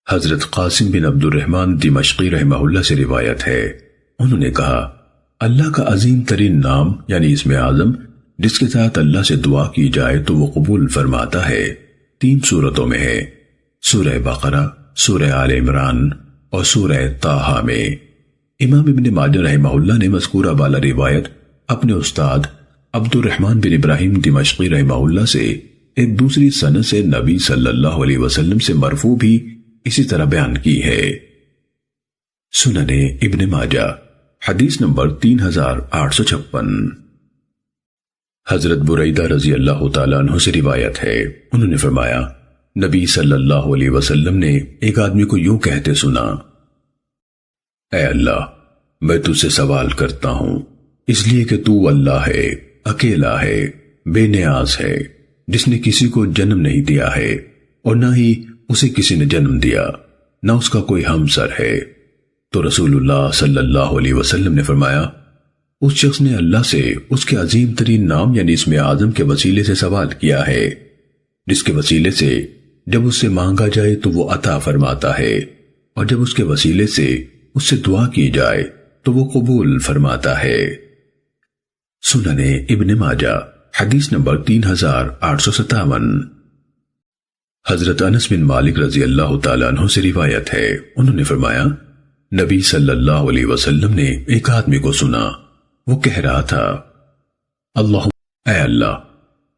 حضرت قاسم بن عبد الرحمن دمشقی رحمہ اللہ سے روایت ہے، انہوں نے کہا اللہ کا عظیم ترین نام یعنی اسم اعظم جس کے ساتھ اللہ سے دعا کی جائے تو وہ قبول فرماتا ہے 3 صورتوں میں ہے، سورہ بقرہ، سورہ آل عمران اور سورہ طٰہٰ میں۔ امام ابن ماجہ رحمہ اللہ نے مذکورہ بالا روایت اپنے استاد عبد الرحمن بن ابراہیم دمشقی رحمہ اللہ سے ایک دوسری سند سے نبی صلی اللہ علیہ وسلم سے مرفوع بھی اسی طرح بیان کی ہے۔ سنن ابن ماجہ حدیث نمبر 3856۔ حضرت بریدہ رضی اللہ تعالیٰ عنہ سے روایت ہے، انہوں نے فرمایا نبی صلی اللہ علیہ وسلم نے ایک آدمی کو یوں کہتے سنا، اے اللہ میں تجھ سے سوال کرتا ہوں اس لیے کہ تو اللہ ہے، اکیلا ہے، بے نیاز ہے، جس نے کسی کو جنم نہیں دیا ہے اور نہ ہی اسے کسی نے جنم دیا، نہ اس کا کوئی ہمسر ہے۔ تو رسول اللہ صلی اللہ علیہ وسلم نے فرمایا اس شخص نے اللہ سے اس کے عظیم ترین نام یعنی اسم اعظم کے وسیلے سے سوال کیا ہے، جس کے وسیلے سے جب اس سے مانگا جائے تو وہ عطا فرماتا ہے، اور جب اس کے وسیلے سے اس سے دعا کی جائے تو وہ قبول فرماتا ہے۔ سنن ابن ماجہ حدیث نمبر 3857۔ حضرت انس بن مالک رضی اللہ تعالیٰ عنہ سے روایت ہے، انہوں نے فرمایا نبی صلی اللہ علیہ وسلم نے ایک آدمی کو سنا، وہ کہہ رہا تھا اے اللہ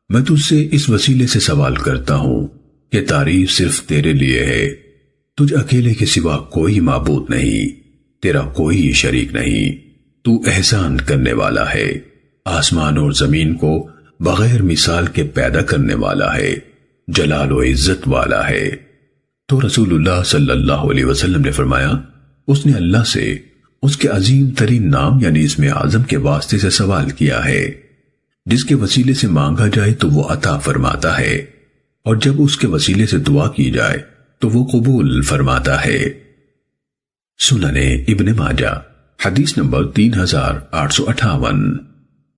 میں تجھ سے اس وسیلے سے سوال کرتا ہوں کہ تعریف صرف تیرے لیے ہے، تجھ اکیلے کے سوا کوئی معبود نہیں، تیرا کوئی شریک نہیں، تو احسان کرنے والا ہے، آسمان اور زمین کو بغیر مثال کے پیدا کرنے والا ہے، جلال و عزت والا ہے۔ تو رسول اللہ صلی اللہ علیہ وسلم نے فرمایا اس نے اللہ سے اس کے عظیم ترین نام یعنی اسم اعظم کے واسطے سے سوال کیا ہے، جس کے وسیلے سے مانگا جائے تو وہ عطا فرماتا ہے، اور جب اس کے وسیلے سے دعا کی جائے تو وہ قبول فرماتا ہے۔ سنن ابن ماجہ حدیث نمبر 3858۔